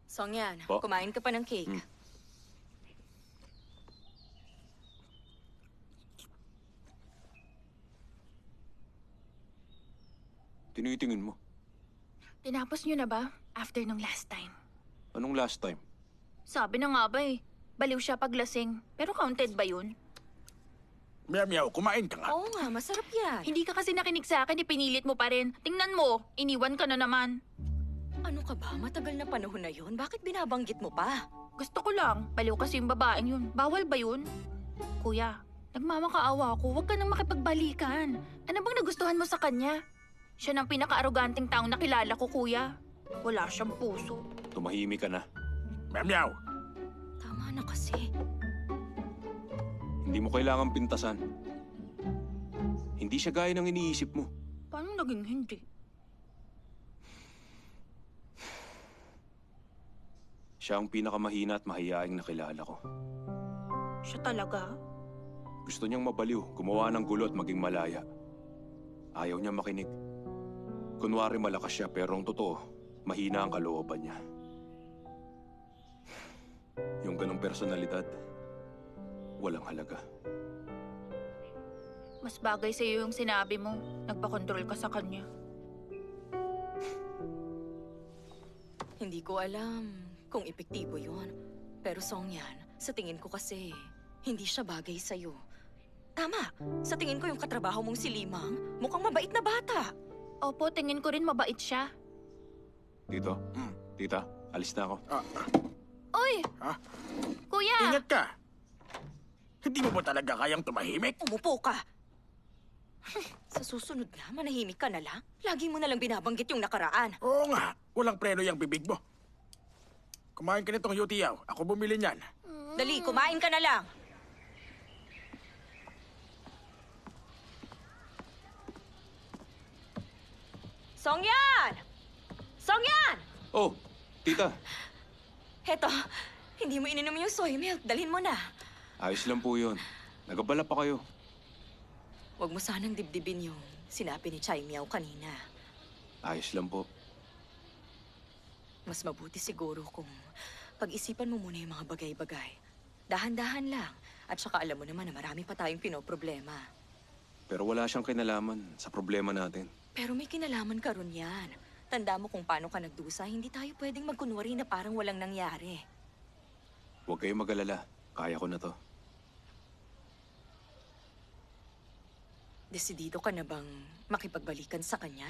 Songyan, Po? kumain ka pa ng cake. Tinitingin mo. Tinapos nyo na ba? After nung last time. Anong last time? Sabi na nga ba eh. Baliw siya paglasing. Pero counted ba yun? Meow, kumain ka nga. Oo nga, masarap yan. Hindi ka kasi nakinig sa akin, pinilit mo pa rin. Tingnan mo, iniwan ka na naman. Ano ka ba? Matagal na panahon na yun. Bakit binabanggit mo pa? Gusto ko lang. Baliw kasi yung babaeng yun. Bawal ba yun? Kuya, nagmamakaawa ako. Huwag ka nang makipagbalikan. Ano bang nagustuhan mo sa kanya? Siya ng pinaka-aroganting taong nakilala ko, kuya. Wala siyang puso. Tumahimik ka na. Meow. Tama na kasi. Hindi mo kailangang pintasan. Hindi siya gaya ng iniisip mo. Paano naging hindi? Siya ang pinakamahina at mahiyaing nakilala ko. Siya talaga? Gusto niyang mabaliw, gumawa ng gulo at maging malaya. Ayaw niya makinig. Kunwari malakas siya pero ang totoo, mahina ang kalooban niya. Yung ganong personalidad, walang halaga. Mas bagay sa'yo yung sinabi mo. Nagpakontrol ka sa kanya. Hindi ko alam kung epektibo yun. Pero Songyan, sa tingin ko kasi, hindi siya bagay sa'yo. Tama, sa tingin ko yung katrabaho mong si Limang, mukhang mabait na bata. Opo, tingin ko rin mabait siya. Tito, tita, alis na ako. Uy! Ha? Kuya! Ingat ka. Hindi mo ba talaga kayang tumahimik? Umupo ka. Sa susunod na, manahimik ka na lang. Lagi mo na lang binabanggit yung nakaraan. Oo nga, walang preno yung bibig mo. Kumain ka nitong yutiyaw. Ako bumili niyan. Dali, kumain ka na lang. Songyan! Songyan! Oh, tita, Heto, hindi mo ininom yung soy milk. Dalhin mo na. ayos lang po yun. Nagabala pa kayo. Huwag mo sanang dibdibin yung sinabi ni Chai Miao kanina. Ayos lang po. Mas mabuti siguro kung pag-isipan mo muna yung mga bagay-bagay. Dahan-dahan lang. At saka alam mo naman na marami pa tayong pinoproblema. Pero wala siyang kinalaman sa problema natin. Pero may kinalaman ka ron yan. Tanda mo kung paano ka nagdusa, hindi tayo pwedeng magkunwari na parang walang nangyari. Huwag kayong mag-alala. Kaya ko na to. Desidido ka na bang makipagbalikan sa kanya?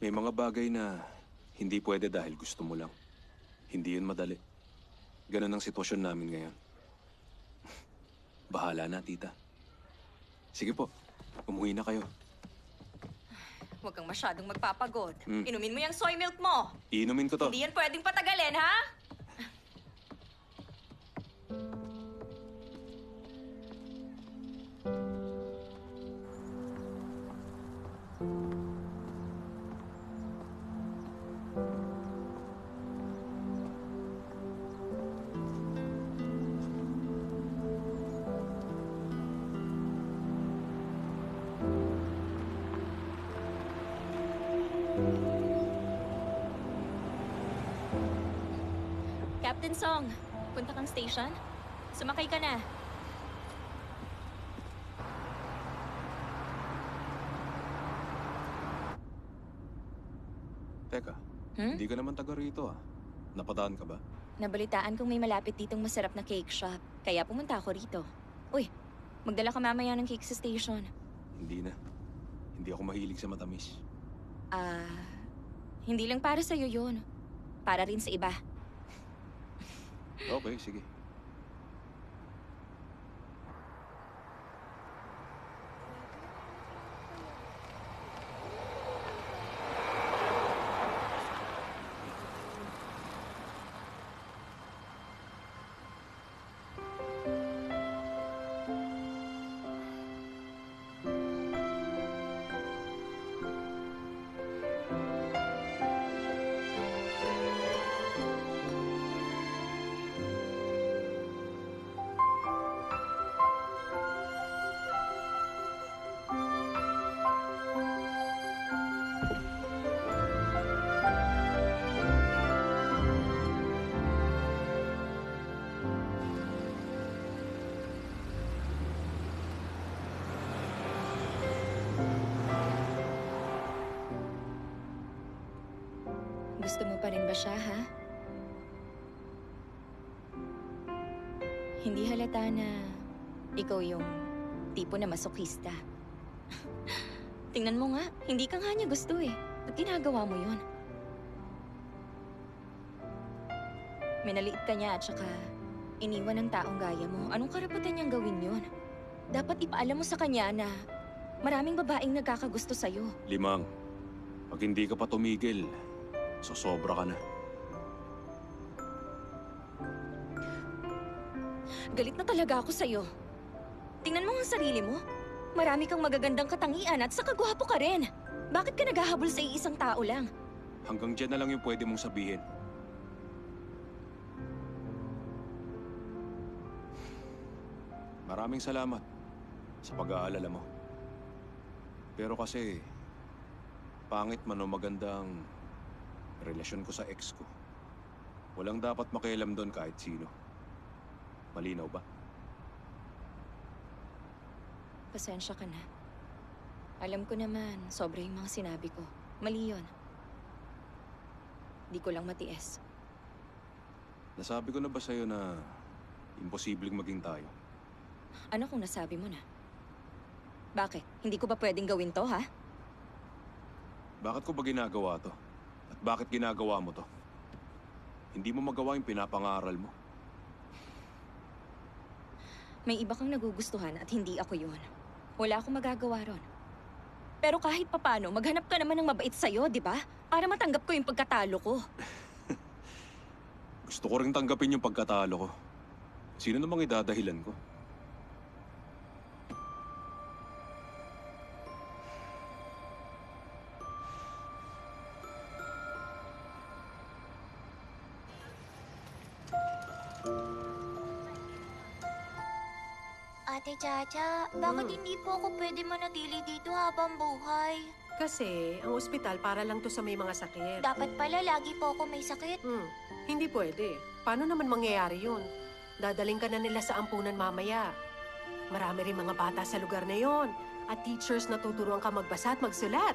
May mga bagay na hindi pwede dahil gusto mo lang. Hindi yun madali. Ganun ang sitwasyon namin ngayon. Bahala na, tita. Sige po, umuwi na kayo. Huwag kang masyadong magpapagod. Inumin mo yung soy milk mo. Iinumin ko to. Hindi yan pwedeng patagalin, ha? Captain Song, punta kang station. Sumakay ka na. Teka, hindi ka naman taga rito ah. Napadaan ka ba? Nabalitaan kong may malapit ditong masarap na cake shop. Kaya pumunta ako rito. Uy, magdala ka mamaya ng cake sa station. Hindi na. Hindi ako mahilig sa matamis. Hindi lang para sa'yo yun. Para rin sa iba. Okay, sige. Gusto mo pa rin ba siya, ha? Hindi halata na ikaw yung tipo na masokista. Tingnan mo nga, hindi ka nga niya gusto eh. At ginagawa mo yun. Minaliit ka niya at saka iniwan ng taong gaya mo. Anong karapatan niyang gawin yun? Dapat ipaalam mo sa kanya na maraming babaeng nagkakagusto sa'yo. Limang, pag hindi ka pa tumigil, sosobra ka na. Galit na talaga ako sa'yo. Tingnan mo ang sarili mo. Marami kang magagandang katangian at saka gwapo ka rin. Bakit ka naghahabol sa iisang tao lang? Hanggang dyan na lang yung pwede mong sabihin. Maraming salamat sa pag-aalala mo. Pero kasi, pangit man o magandang relasyon ko sa ex ko. Walang dapat makialam doon kahit sino. Malinaw ba? Pasensya ka na. Alam ko naman, sobra yung mga sinabi ko. Mali yun. Di ko lang matiis. Nasabi ko na ba sa'yo na imposibleng maging tayo? Ano kung nasabi mo na? Bakit? Hindi ko ba pwedeng gawin to, ha? Bakit ko ba ginagawa to? At bakit ginagawa mo to? Hindi mo magawa yung pinapangaral mo. May iba kang nagugustuhan at hindi ako yun. Wala akong magagawa ron. Pero kahit papano, maghanap ka naman ng mabait sa'yo, di ba? Para matanggap ko yung pagkatalo ko. Gusto ko rin tanggapin yung pagkatalo ko. Sino namang idadahilan ko? Ate Chacha, bakit hindi po ako pwede manatili dito habang buhay? Kasi ang ospital para lang to sa may mga sakit. Dapat pala lagi po ako may sakit. Hindi pwede. Paano naman mangyayari yun? Dadaling ka na nila sa ampunan mamaya. Marami rin mga bata sa lugar na yon. At teachers na tuturuan ka magbasa at magsulat.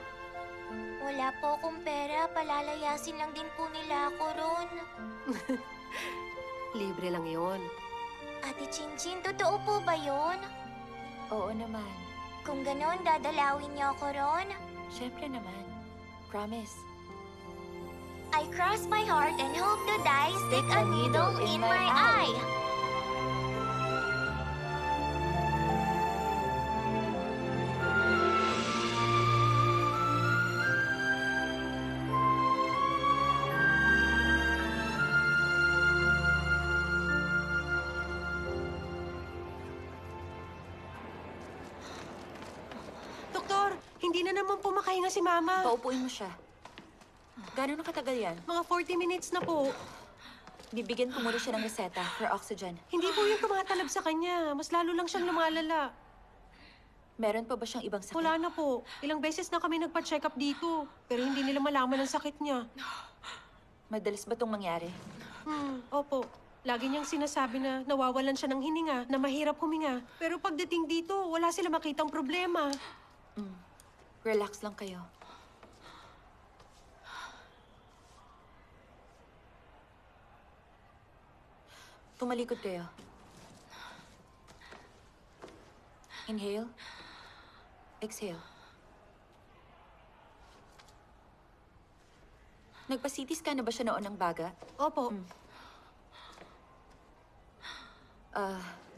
Wala po akong pera, palalayasin lang din po nila ako ron. Libre lang yon. Ate Chinchin, totoo po ba yun? Oo naman. Kung ganon, dadalawin niyo ako ron? Siyempre naman. Promise. I cross my heart and hope to die, stick a needle in my eye. Doktor, hindi na naman po makahinga si Mama. Paupuin mo siya. Gano'n na katagal yan? Mga 40 minutes na po. Bibigyan ko muna siya ng reseta for oxygen. Hindi po yung tumatalab sa kanya. Mas lalo lang siyang lumalala. Meron pa ba siyang ibang sakit? Wala na po. Ilang beses na kami nagpa-check up dito. Pero hindi nila malaman ang sakit niya. Madalas ba itong mangyari? Opo. Lagi niyang sinasabi na nawawalan siya ng hininga, na mahirap huminga. Pero pagdating dito, wala sila makitang problema. Relax lang kayo. Tumalikod kayo. Inhale. Exhale. Nagpa-CT scan na ba siya noon ng baga? Opo.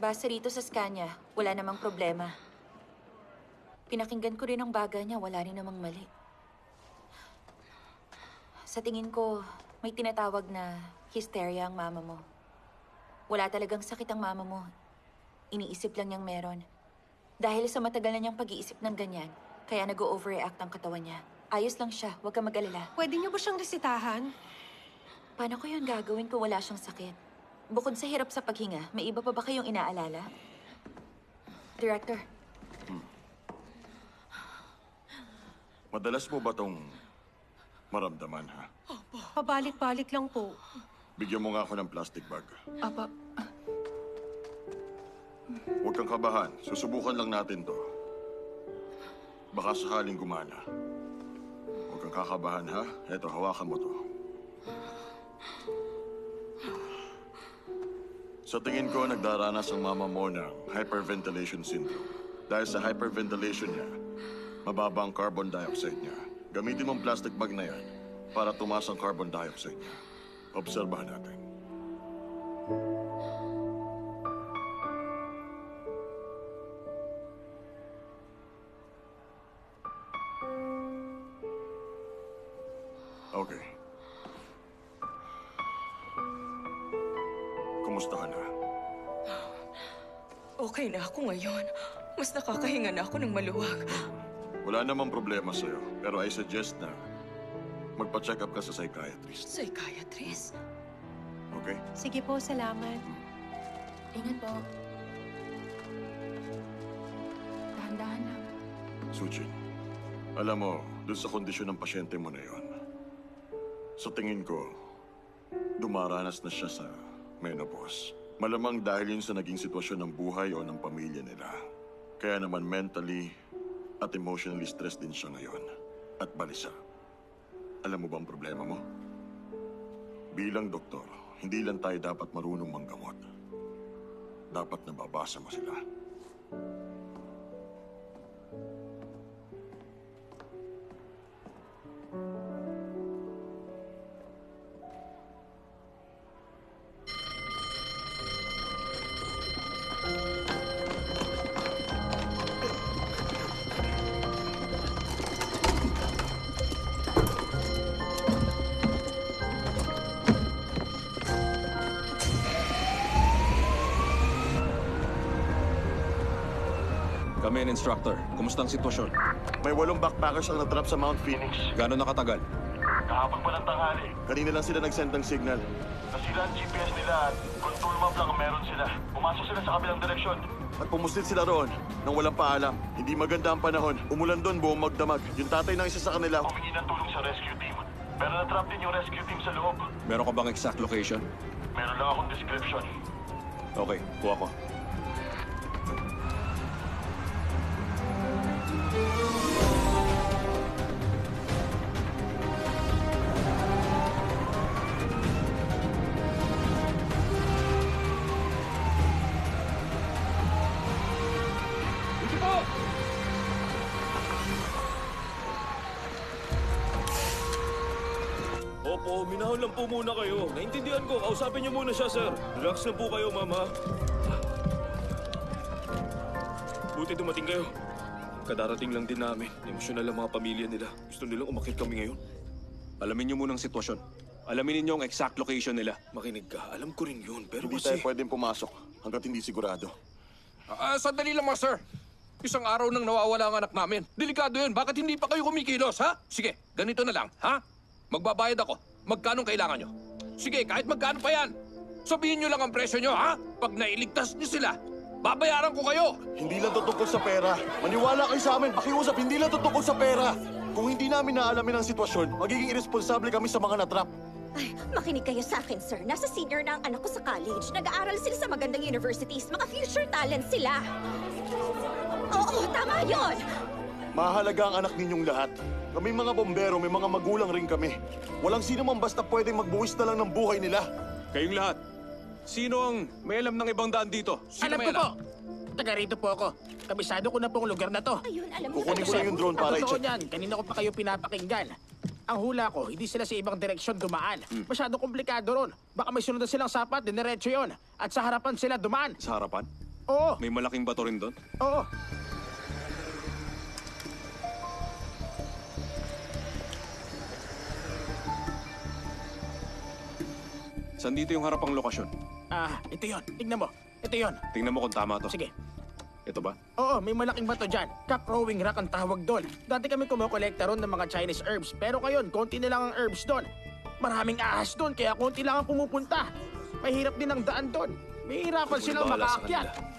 Base rito sa scan niya, wala namang problema. Pinakinggan ko rin ang baga niya, wala rin namang mali. Sa tingin ko, may tinatawag na hysteria ang mama mo. Wala talagang sakit ang mama mo. Iniisip lang niyang meron. Dahil sa matagal na niyang pag-iisip ng ganyan, kaya nag-overreact ang katawan niya. Ayos lang siya, huwag ka mag-alala. Pwede niyo ba siyang resitahan? Paano ko yun gagawin kung wala siyang sakit? Bukod sa hirap sa paghinga, may iba pa ba kayong inaalala? Director, Madalas mo ba tong maramdaman, ha? Pabalik-balik lang po. Bigyan mo nga ako ng plastic bag. Apa, Huwag kang kabahan. Susubukan lang natin to. Baka sakaling gumana. Huwag kang kakabahan, ha? Eto, hawakan mo to. Sa tingin ko, nagdaranas ang mama mo ng hyperventilation syndrome. Dahil sa hyperventilation niya, mababa ang carbon dioxide niya. Gamitin mong plastic bag na yan para tumaas ang carbon dioxide niya. Obserbahan natin. Okay. Kumusta ka na? Okay na ako ngayon. Mas nakakahinga na ako ng maluwag. Wala namang problema sa'yo, pero I suggest na magpa-check up ka sa psychiatrist. Psychiatrist? Okay? Sige po, salamat. Ingat po. Dahan-dahan lang. Sujin, alam mo, dun sa kondisyon ng pasyente mo na yon, sa tingin ko, dumaranas na siya sa menopause. Malamang dahil yun sa naging sitwasyon ng buhay o ng pamilya nila. Kaya naman mentally at emotionally stressed din siya ngayon. At balisa. Alam mo ba ang problema mo? Bilang doktor, hindi lang tayo dapat marunong manggamot. Dapat nababasa mo sila. Kami, instructor. Kumusta ang sitwasyon? May 8 backpackers ang natrap sa Mount Phoenix. Gano'n nakatagal? Kahapon pa ng tanghali. Kanina lang sila nag-send ng signal. Nasira ang GPS nila at control map lang ang meron sila. Pumasok sila sa kabilang direksyon. At pumuslit sila roon nang walang paalam. Hindi maganda ang panahon. Umulan doon, buong magdamag. Yung tatay ng isa sa kanila humingi ng tulong sa rescue team. Pero natrap din yung rescue team sa loob. Meron ka bang exact location? Meron lang akong description. Okay, kuha ko. Opo, minahon lang po muna kayo. Naintindihan ko. Kausapin niyo muna siya, sir. Relax lang po kayo, mama. Buti dumating kayo. Kadarating lang din namin. Emosyonal ang mga pamilya nila. Gusto nilang umakit kami ngayon. Alamin niyo muna ang sitwasyon. Alamin ninyo ang exact location nila. Makinig ka. Alam ko rin yun. Pero Hindi kasi... tayo pwedeng pumasok hanggat hindi sigurado. Sandali lang mga sir. Isang araw nang nawawala ang anak namin. Delikado yun. Bakit hindi pa kayo kumikilos, ha? Sige, ganito na lang, ha? Magbabayad ako. Magkano kailangan nyo? Sige, kahit magkano pa yan. Sabihin nyo lang ang presyo nyo, ha? Pag nailigtas nyo sila, babayaran ko kayo. Hindi lang to tungkol sa pera. Maniwala kayo sa amin. Pakiusap, hindi lang to tungkol sa pera. Kung hindi namin naalamin ang sitwasyon, magiging irresponsible kami sa mga natrap. Ay, makinig kayo sa akin, sir. Nasa senior na ang anak ko sa college. Nag-aaral sila sa magandang universities. Mga future talents sila. Oo, tama yon. Mahalaga ang anak ninyong lahat. Kami mga bombero, may mga magulang rin kami. Walang sino man basta pwedeng magbuwis na lang ng buhay nila. Kayong lahat. Sino ang may alam ng ibang daan dito? Sino Alam may ko po. Taga rito po ako. Kabisado ko na pong lugar na to. Ayun, alam mo Kukunin ko lang yung drone para Totoo i-check. niyan. Kanina ko pa kayo pinapakinggan. Ang hula ko, hindi sila sa ibang direksyon dumaan. Masyado komplikado ron. Baka may sunod na silang sapat, diniretso yon. At sa harapan sila dumaan. Sa harapan? Oo, May malaking bato rin doon? oo. Saan dito yung harapang lokasyon? Ito yon. Tignan mo. Ito yon. Tingnan mo kung tama to. Sige. Ito ba? Oo, may malaking bato dyan. Cap Rowing Rock ang tawag doon. Dati kami kumukolekta ron ng mga Chinese herbs. Pero ngayon, konti na lang ang herbs doon. Maraming ahas doon, kaya konti lang ang pumupunta. Mahirap din ang daan doon. May hirapan silang bahala sa makaakyat. kanila.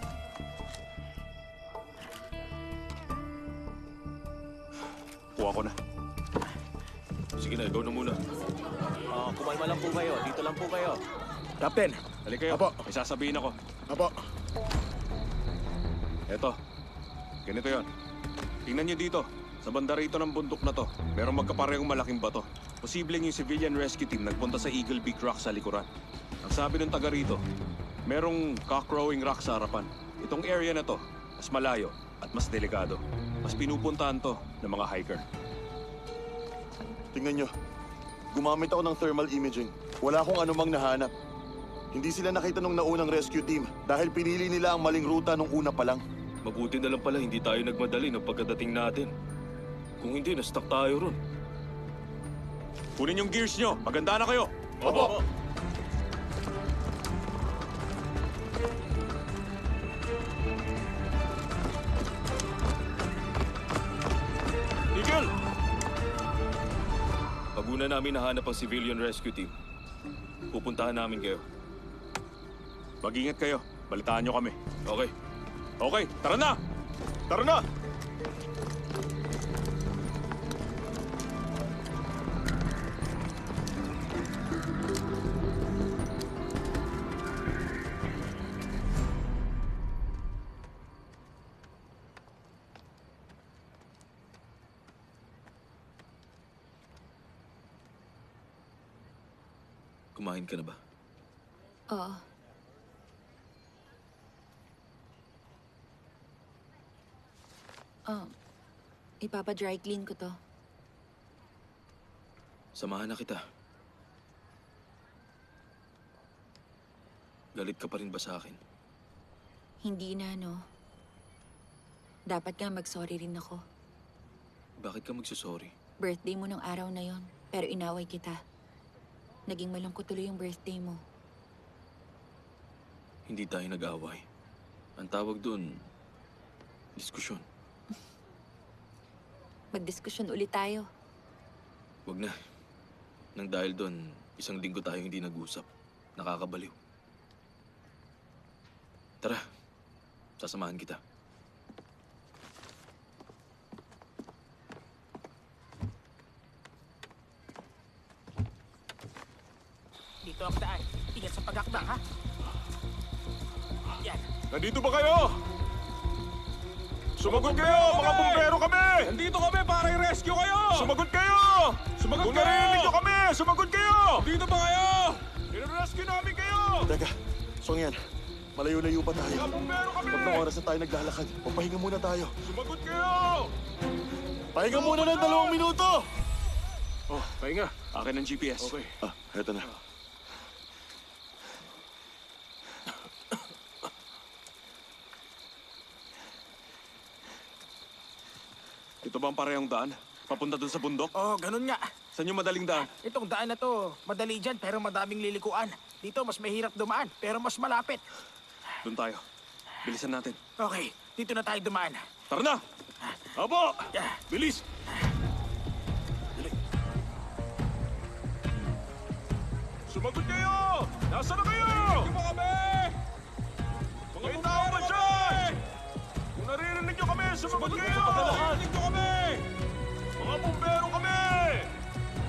Kuha ko na. Sige na, ikaw na muna. Kumalma lang po kayo. Dito lang po kayo. Captain. Halika kayo. Apo. May sasabihin ako. Apo. Eto. Ganito yon. Tingnan niyo dito. Sa banda rito ng bundok na to, merong magkaparehong malaking bato. Posibleng yung civilian rescue team nagpunta sa Eagle Peak Rock sa likuran. Ang sabi ng taga rito, merong cock-crowing rock sa harapan. Itong area na to, mas malayo at mas delikado. Mas pinupuntahan to ng mga hiker. Tingnan nyo. Gumamit ako ng thermal imaging. Wala akong anumang nahanap. Hindi sila nakita nung naunang rescue team dahil pinili nila ang maling ruta nung una pa lang. Mabuti na lang pala hindi tayo nagmadali ng pagkadating natin. Kung hindi, na-stuck tayo ron. Kunin yung gears nyo. Maganda na kayo. Opo! Eagle! Pag una namin nahanap ang civilian rescue team, pupuntahan namin kayo. Mag-ingat kayo. Balitaan nyo kami. Okay. Okay, tara na! Tara na! Kumain ka na ba? Oo. Ipapa-dry clean ko to. Samahan na kita. Galit ka pa rin ba sa akin? Hindi na, no? Dapat nga mag-sorry rin ako. Bakit ka magsusorry? Birthday mo nung araw na yon, pero inaway kita. Naging malungkot tuloy yung birthday mo. Hindi tayo nag-away. Ang tawag doon, diskusyon. Magdiskusyon ulit tayo. Wag na. Nang dahil doon, 1 linggo tayo hindi nag-usap. Nakakabaliw. Tara, sasamahan kita. Dito ang daan. Ingat sa pagakda, ha? Yan. Nandito ba kayo? Sumagot kayo! Mga bumbero kami! Nandito kami para i-rescue kayo! Sumagot kayo! Sumagot Kung kayo! narinig nyo kami, sumagot kayo! Dito ba kayo? I-rescue namin kayo! Teka, Songyan. Malayo-layo pa tayo. Mga bumbero kami! 3 oras na tayo naglalakad. Papahinga muna tayo. Sumagot kayo! Pahinga muna ng 2 minuto! Oh, pahinga. Akin ang GPS. Okay. Ah, eto na. Ito ba ang parehong daan? Papunta dun sa bundok? Oo, ganun nga. Saan yung madaling daan? Itong daan na to, madali dyan pero madaming lilikuan. Dito, mas mahirap dumaan pero mas malapit. Doon tayo. Bilisan natin. Okay, dito na tayo dumaan. Tara na! Apo! Yeah. Bilis! Sumagot kayo! Nasaan na kayo? Rescue mo kami! May tao ba dyan? Kung naririnig nyo kami, sumagot kayo! Narinig nyo kami! Mga bumbero kami!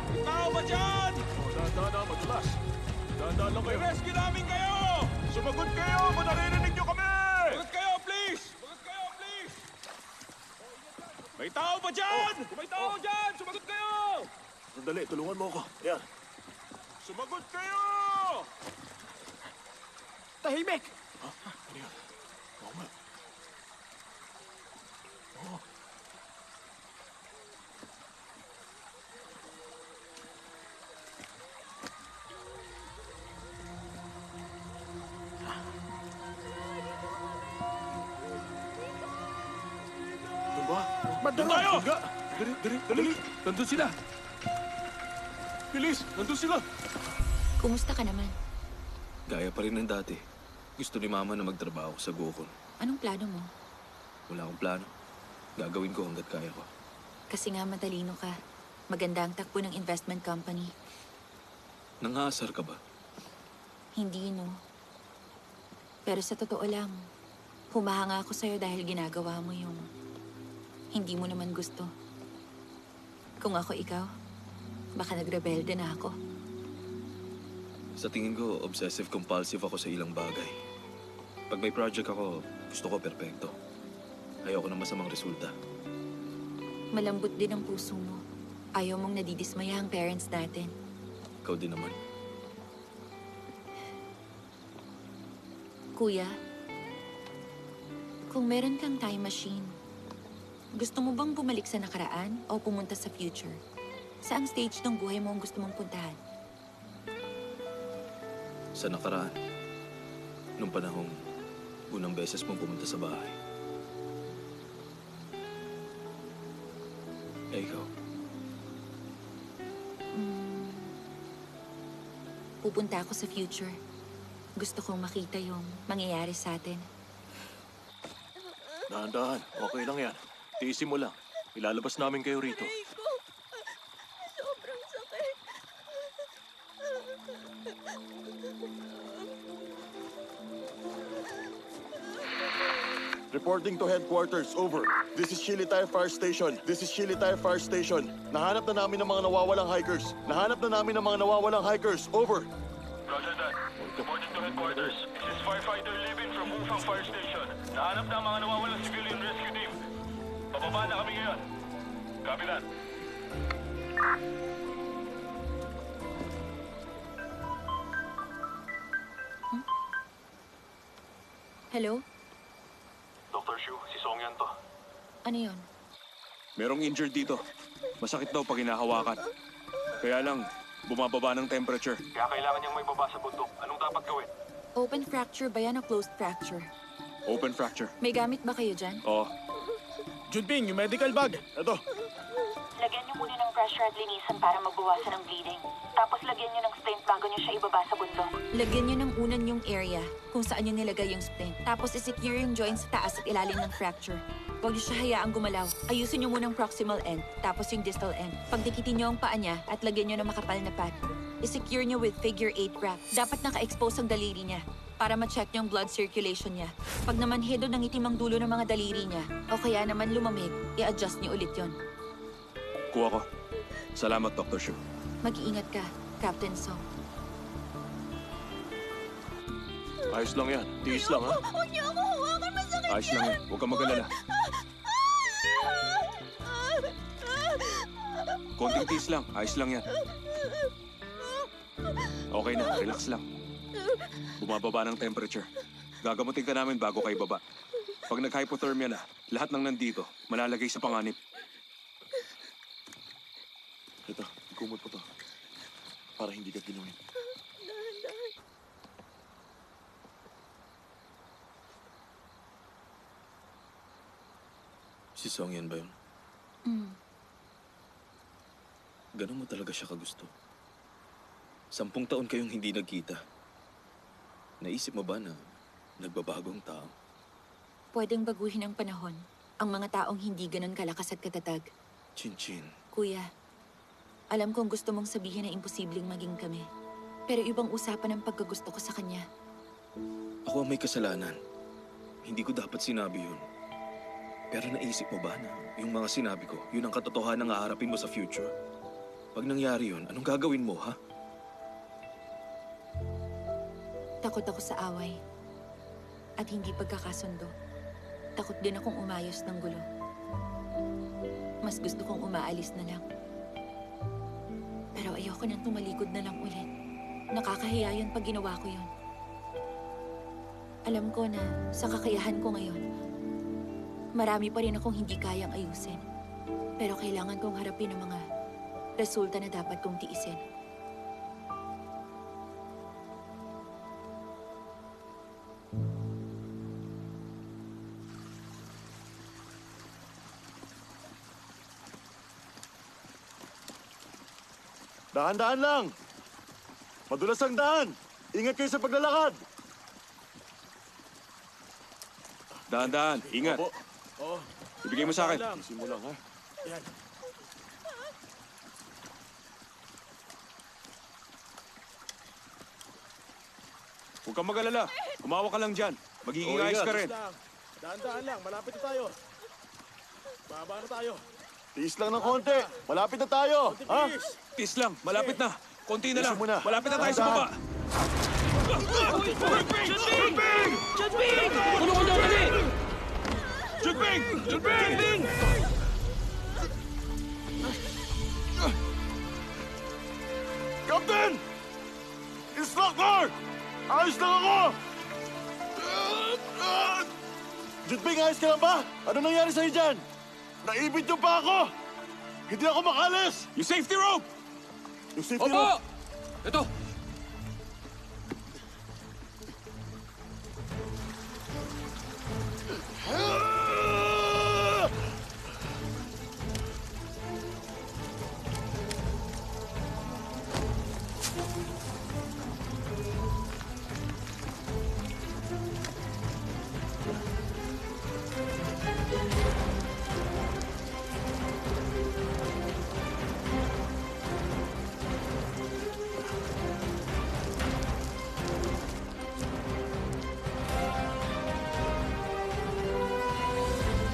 May tao ba dyan? Dahan-dahan na, madulas. Dahan-dahan lang kayo. I-rescue namin kayo! Sumagot kayo kung naririnig nyo kami! Sumagot kayo, please! Sumagot kayo, please! May tao ba dyan? Kung may tao dyan, sumagot kayo! Sandali, tulungan mo ako. Yan. Sumagot kayo! Tahimik! Ano yan? Oo nga. Doon ba? Madara! tayo! Dali, dali, dali! Nandun sila! Bilis! Nandun sila! Kumusta ka naman? Gaya pa rin ng dati. Gusto ni Mama na magtrabaho sa Gokon. Anong plano mo? Wala akong plano. Gagawin ko hanggat kaya ko. Kasi nga matalino ka. Maganda ang takbo ng investment company. Nangasar ka ba? Hindi, no? Pero sa totoo lang, humahanga ako sa'yo dahil ginagawa mo yung hindi mo naman gusto. Kung ako ikaw, baka nagrebelde na ako. Sa tingin ko, obsessive-compulsive ako sa ilang bagay. Pag may project ako, gusto ko perpekto. Ayoko ng masamang resulta. Malambot din ang puso mo. Ayaw mong nadidismaya ang parents natin. Ikaw din naman. Kuya, kung meron kang time machine, gusto mo bang bumalik sa nakaraan o pumunta sa future? Saang stage ng buhay mo ang gusto mong puntahan? Sa nakaraan, nung panahong unang beses mong pumunta sa bahay. Eh, ikaw? Pupunta ako sa future. Gusto kong makita yung mangyayari sa atin. Dahan-dahan. Okay lang yan. Tiisin mo lang. Ilalabas namin kayo rito. Sobrang sakit. Reporting to headquarters, over. This is Shilitay Fire Station. This is Shilitay Fire Station. Nahanap na namin ang mga nawawalang hikers. Nahanap na namin ang mga nawawalang hikers, over. Roger that. Reporting to headquarters. This is firefighter Levin from Ufang Fire Station. Nahanap na ang mga nawawalang civilian rescue team. Pababa na kami ngayon. Copy that. Hello? Dr. Shu, si Song yan to. Ano yon? Merong injured dito. Masakit daw pag hinahawakan. Kaya lang, bumababa ng temperature. Kaya kailangan niyang may baba sa bundok. Anong dapat gawin? Open fracture ba yan o closed fracture? Open fracture. May gamit ba kayo dyan? Oo. Junping, yung medical bag. Ito. Lagyan niyo muna ng pressure at linisan para magbawasan ng bleeding. Tapos lagyan niyo ng splint bago niyo siya ibaba sa bundok. Lagyan nyo ng unan yung area kung saan nyo nilagay yung splint. Tapos isecure yung joints sa taas at ilalim ng fracture. Huwag nyo siya hayaang gumalaw. Ayusin nyo muna ang proximal end, tapos yung distal end. Pagdikitin nyo ang paa niya at lagyan nyo ng makapal na pad. Isecure nyo with figure 8 wrap. Dapat naka-expose ang daliri niya para ma-check nyo ang blood circulation niya. Pag naman hedo ng itim ang dulo ng mga daliri niya, o kaya naman lumamig, i-adjust nyo ulit yon. Kuha ko. Salamat, Dr. Shu. Mag-iingat ka, Captain Song. Ayos lang yan. Tiis lang, ha? Huwag niyo ako hawakan, masakit Ayos lang yan. Huwag kang mag-alala. Konting tiis lang. Ayos lang yan. Okay na. Relax lang. Bumababa ng temperature. Gagamutin ka namin bago kayo baba. Pag nag-hypothermia na, lahat ng nandito, malalagay sa panganib. Ito, ikumot ko to. Para hindi ka ginuhin. Si Song yan ba yun? Ganun mo talaga siya kagusto? 10 taon kayong hindi nagkita. Naisip mo ba na nagbabagong tao? Pwedeng baguhin ang panahon. Ang mga taong hindi ganun kalakas at katatag. Chin-chin. Kuya, alam kong gusto mong sabihin na imposibleng maging kami. Pero ibang usapan ang pagkagusto ko sa kanya. Ako ang may kasalanan. Hindi ko dapat sinabi yun. Pero naisip mo ba na yung mga sinabi ko, yun ang katotohanan na haharapin mo sa future? Pag nangyari yun, anong gagawin mo, ha? Takot ako sa away. At hindi pagkakasundo. Takot din akong umayos ng gulo. Mas gusto kong umaalis na lang. Pero ayoko nang tumalikod na lang ulit. Nakakahiya yun pag ginawa ko yun. Alam ko na sa kakayahan ko ngayon, marami pa rin akong hindi kayang ayusin. Pero kailangan kong harapin ang mga resulta na dapat kong tiisin. Dahan-dahan lang! Madulas ang daan! Ingat kayo sa paglalakad! Dahan-dahan. Ingat. Opo. Oo. Ibigay mo sa akin. Tiisin mo lang, ha? Yan. Huwag kang mag-alala. Kumawa ka lang dyan. Magiging Oo, ayos ingat. ka rin. Dahan-dahan lang, malapit na tayo. Baba na tayo. Tiis lang ng konti. Malapit na tayo. Ha? Tis lang. Malapit na. Konti na lang. Tiisin mo na. Malapit na tayo sa baba. Tulungan niyo, dali! Junping! Junping! Captain! Instructor! Ayos lang ako! Jutbing, ayos ka lang ba? Ano nangyari sa'yo dyan? Naibit niyo pa ako! Hindi ako makalis! Yung safety rope! Yung safety Opo! rope! Ito!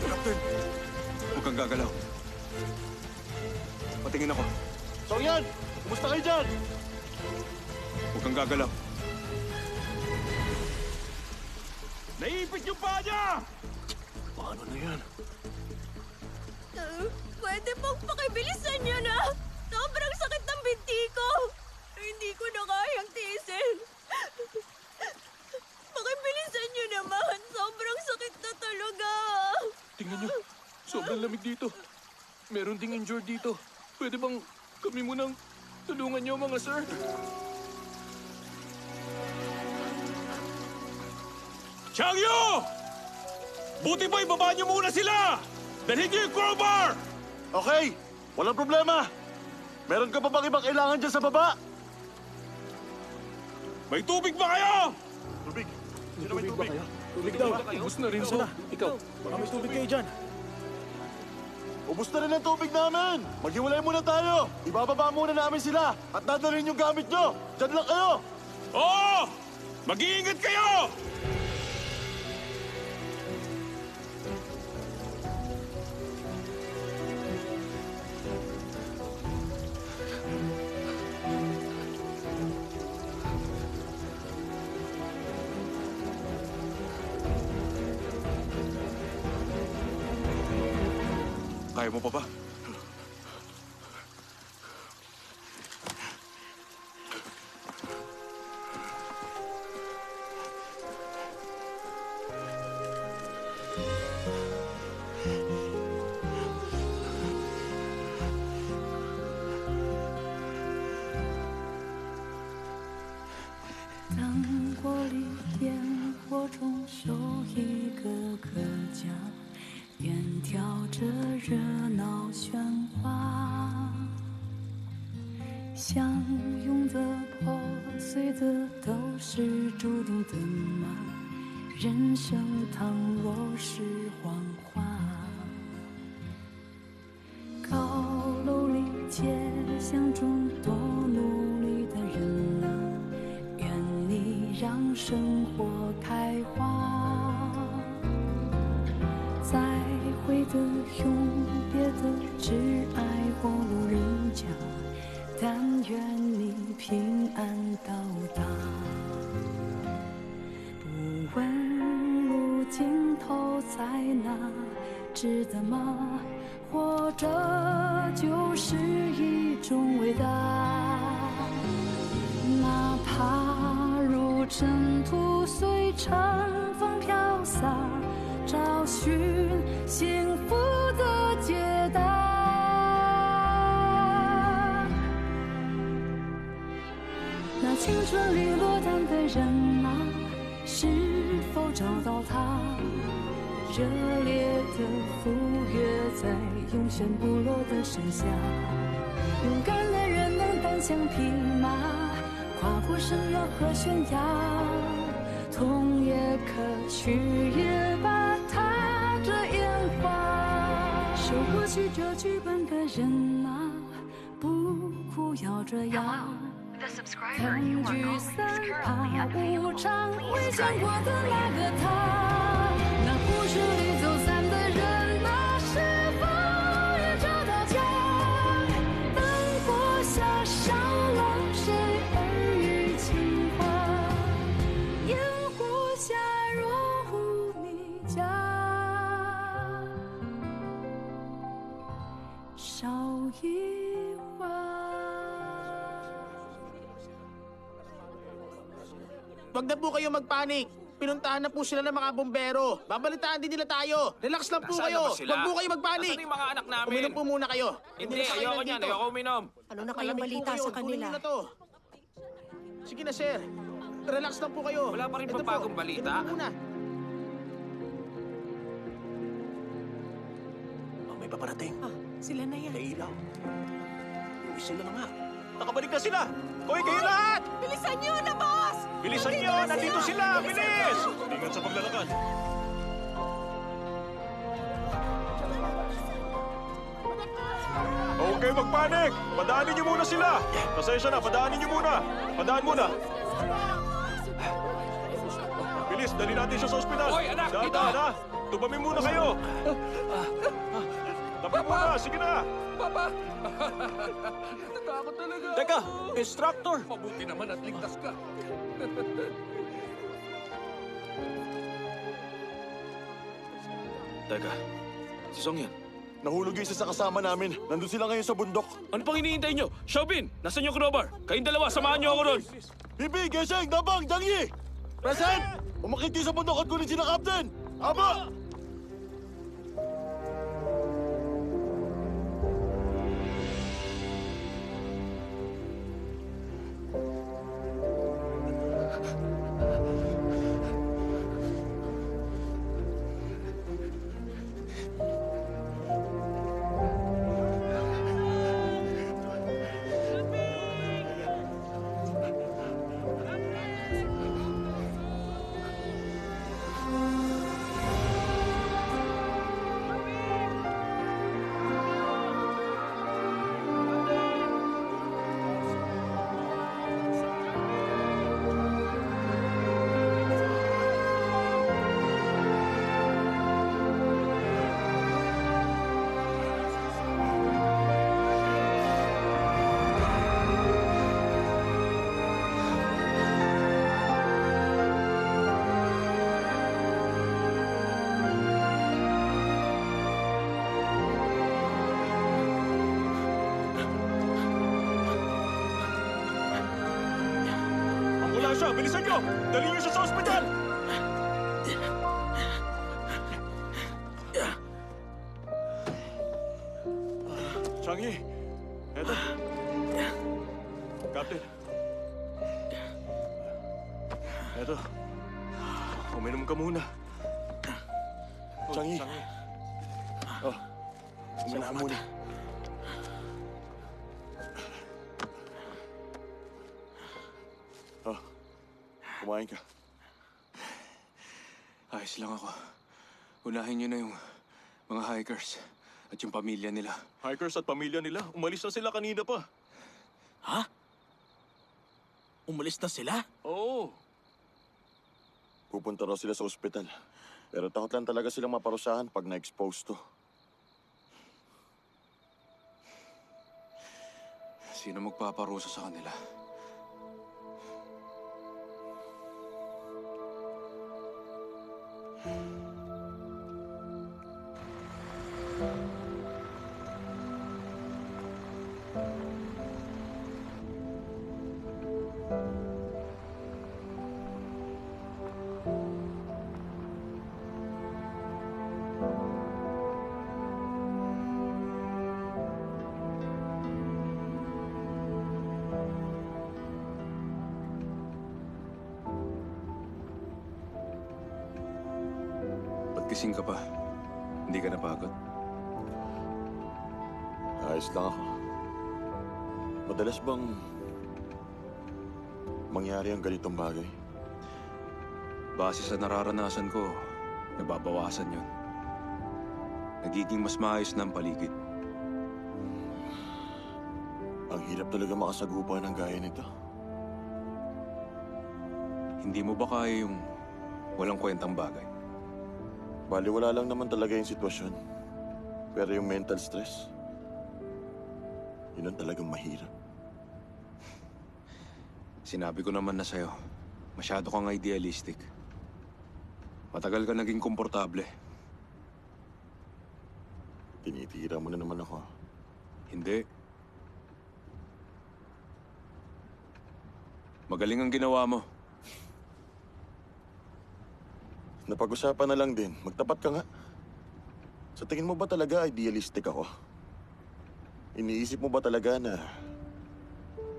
Captain! Huwag kang gagalaw. Patingin ako. Songyan! Kumusta kayo dyan? Huwag kang gagalaw. Naipit yung paa niya! Paano na yan? Pwede pong pakibilisan niyo na! Sobrang sakit ng binti ko! Hindi ko na kayang tiisin! Pakibilisan niyo naman! Sobrang sakit na talaga! Tingnan nyo, sobrang lamig dito. Meron ding injured dito. Pwede bang kami munang tulungan nyo, mga sir? Changyo! Buti pa ibaba niyo muna sila! Dalhin niyo yung crowbar! Okay, walang problema. Meron ka pa bang ibang kailangan dyan sa baba? May tubig ba kayo? Tubig. Sino may tubig? Tubig daw. Ubus na rin Nasaan to. na? Ikaw. Baka may tubig kayo dyan. Ubus na rin ang tubig namin. Maghiwalay muna tayo. Ibababa muna namin sila at dadalhin yung gamit nyo. Diyan lang kayo. Oo! Mag-iingat kayo! Kaya mo pa ba? The subscriber you are calling is currently unavailable. Please try Wag na po kayo magpanik. Pinuntahan na po sila ng mga bombero. Babalitaan din nila tayo. Relax lang po Nasaan kayo. na ba sila? Wag po kayo magpanik. Nasaan yung mga anak namin? Uminom po muna kayo. Hindi, na sa kayo ayoko niyan. nandito. Ayoko uminom. Ano na kayong Malamig po balita kayo. sa Kunin kanila? niyo na to. Sige na, sir. Relax lang po kayo. Wala pa rin Ito pa po. bagong balita? Inom po muna. May paparating. Sila na yan. Ilaw. Sila na nga. Nakabalik na sila! Hoy, kayo lahat! Bilisan niyo na, boss! Bilisan niyo! Nandito sila! Bilis! Ingat sa paglalakad. Huwag kayo magpanik! Padaanin niyo muna sila! Pasensya na, padaanin niyo muna! Padaan muna! Bilis, dali natin siya sa ospital! Hoy, anak, dito! Dahan, ha? Tumamin muna kayo! Tabi muna, sige na! Papa! Natakot talaga. Teka, instructor! Mabuti naman at ligtas ka. Teka, si Song yan. Nahulog yung isa sa kasama namin. Nandun sila ngayon sa bundok. Ano pang hinihintay nyo? Xiaobin, nasan yung crowbar? Kayong dalawa, samahan nyo ako ron. Bibi, Geseng, Dabang, Jiangyi! Present! Umakit kayo sa bundok at kunin sila, Captain! Aba! Ambulansya, bilisan nyo! Dali nyo siya sa ospital! Changi, eto. Captain. Eto. Uminom ka muna. Changi. Oh, uminom ka muna. Oh, kumain ka. Ayos lang ako. Unahin niyo na yung mga hikers at yung pamilya nila. Hikers at pamilya nila, umalis na sila kanina pa. Ha? Umalis na sila? Oo. Pupunta raw sila sa ospital. Pero takot lang talaga silang maparusahan pag na-expose to. Sino magpaparusa sa kanila? Ba't gising ka pa? Hindi ka napagod? Ayos lang ako. Madalas bang mangyari ang ganitong bagay? Base sa nararanasan ko, nababawasan yun. Nagiging mas maayos na ang paligid. Ang hirap talaga makasagupa ng gaya nito. Hindi mo ba kaya yung walang kwentang bagay? Baliwala lang naman talaga yung sitwasyon. Pero yung mental stress, yun ang talagang mahirap. Sinabi ko naman na sa'yo, masyado kang idealistic. Matagal ka naging komportable. Tinitira mo na naman ako. Hindi. Magaling ang ginawa mo. Napag-usapan na lang din. Magtapat ka nga. Sa tingin mo ba talaga idealistic ako? Iniisip mo ba talaga na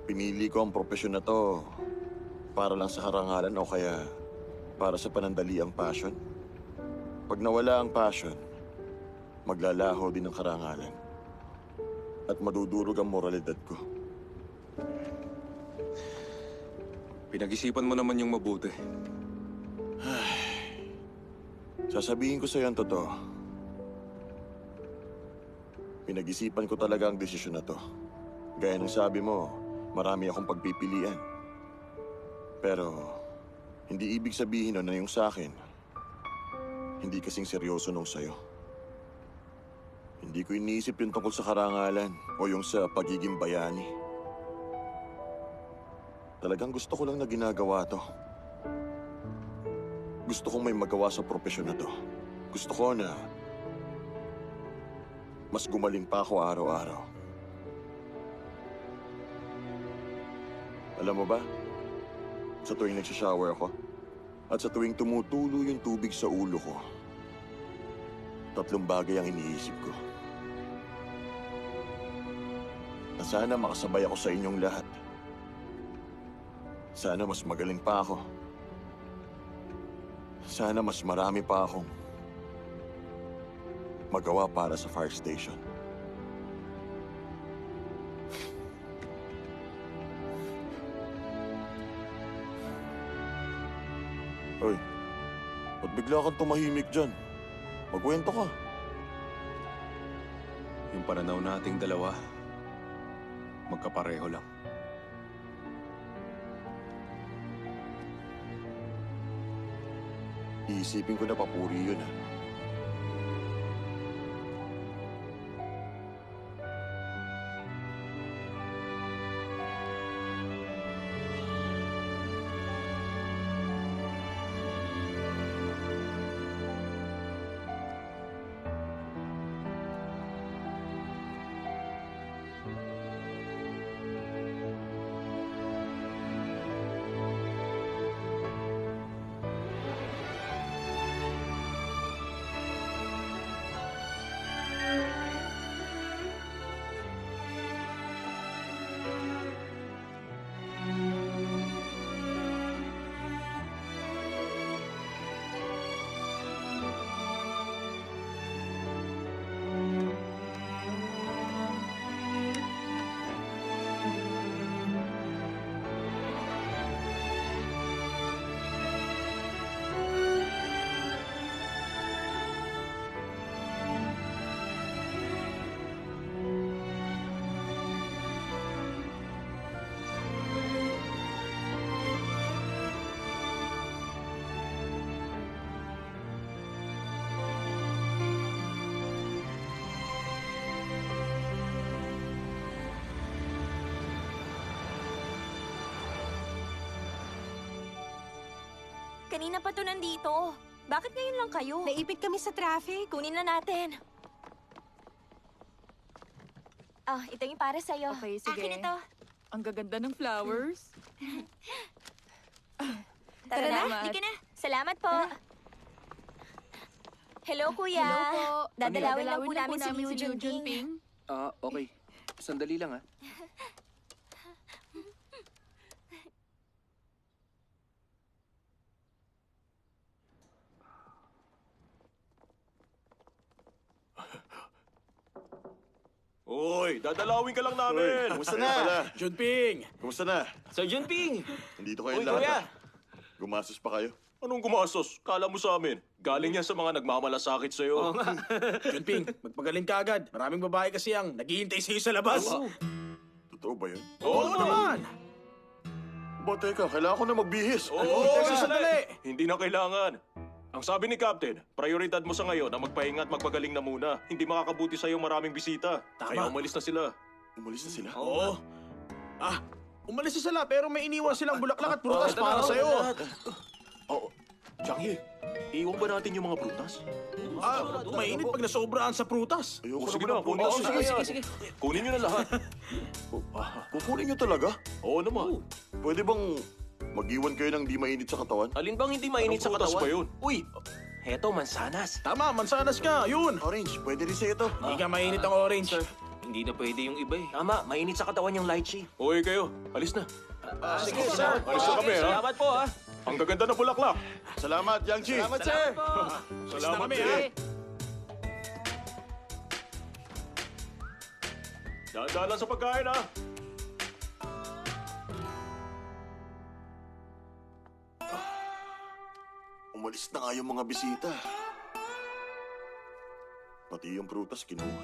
pinili ko ang propesyon na to para lang sa karangalan o kaya para sa panandali ang passion? Pag nawala ang passion, maglalaho din ang karangalan at madudurog ang moralidad ko. Pinag-isipan mo naman yung mabuti. Sasabihin ko sa'yo ang totoo. Pinag-isipan ko talaga ang desisyon na to. Gaya ng sabi mo, marami akong pagpipilian. Pero, hindi ibig sabihin nun na yung sa akin, hindi kasing seryoso nung sa'yo. Hindi ko iniisip yung tungkol sa karangalan o yung sa pagiging bayani. Talagang gusto ko lang na ginagawa to. Gusto kong may magawa sa propesyon na to. Gusto ko na mas gumaling pa ako araw-araw. Alam mo ba, sa tuwing nagsishower ako at sa tuwing tumutulo yung tubig sa ulo ko, 3 bagay ang iniisip ko. Na sana makasabay ako sa inyong lahat. Sana mas magaling pa ako. Sana mas marami pa akong magawa para sa fire station. Hoy, ba't bigla kang tumahimik dyan? Magkwento ka. Yung pananaw nating dalawa, magkapareho lang. Iisipin ko na papuri yun, ha? Kanina pa to nandito. Bakit ngayon lang kayo? Naipit kami sa traffic. Kunin na natin. Ah, ito yung para sa'yo. Okay, sige. Akin ito. Ang gaganda ng flowers. Tara na, Salamat. halika na. Salamat po. Hello, kuya. Hello po. Dadalawin lang po namin si Liu Junping. Ah, okay. Sandali lang, ha? Uy, dadalawin ka lang namin. Kumusta na? Junping! Kumusta na? Sir Junping! Nandito kayo Uy, lahat. kuya! Gumastos pa kayo? Anong gumasos? Kala mo sa amin. Galing yan sa mga nagmamalasakit sa'yo. Junping, magpagaling ka agad. Maraming babae kasi ang naghihintay sa'yo sa labas. Totoo ba yun? Oo naman! Ba, teka, kailangan ko na magbihis. Oo, Teka, sandali! Hindi na kailangan. Ang sabi ni Captain, prioridad mo sa ngayon na magpahinga at magpagaling na muna. Hindi makakabuti sa'yo maraming bisita. Tama. Kaya umalis na sila. Umalis na sila? Oo. Ah, umalis na sila pero may iniwan silang bulaklak at prutas para sa'yo. Oo. Jackie, iwan ba natin yung mga prutas? Ah, mainit pag nasobraan sa prutas. Ayoko O, sige naman na, ng kunin prutas. na. Sige. Kunin nyo na lahat. Kukunin nyo talaga? Oo naman. Pwede bang Mag-iwan kayo ng di mainit sa katawan? Alin bang hindi mainit sa Anong prutas katawan? ba yun? Uy, heto, mansanas. Tama, mansanas ka. Yun. Orange, pwede rin sa'yo to. Hindi ka mainit ang orange. Hindi na pwede yung iba eh. Tama, mainit sa katawan yung lychee. Okay kayo, alis na. Sige, sir. Alis na kami, ha? Salamat po, ha? Ang gaganda ng bulaklak. Salamat, Yang Chi. Salamat, sir. Salamat kami, din. ha? Dahan-dahan lang sa pagkain, ha? Umalis na nga yung mga bisita. Pati yung prutas kinuha.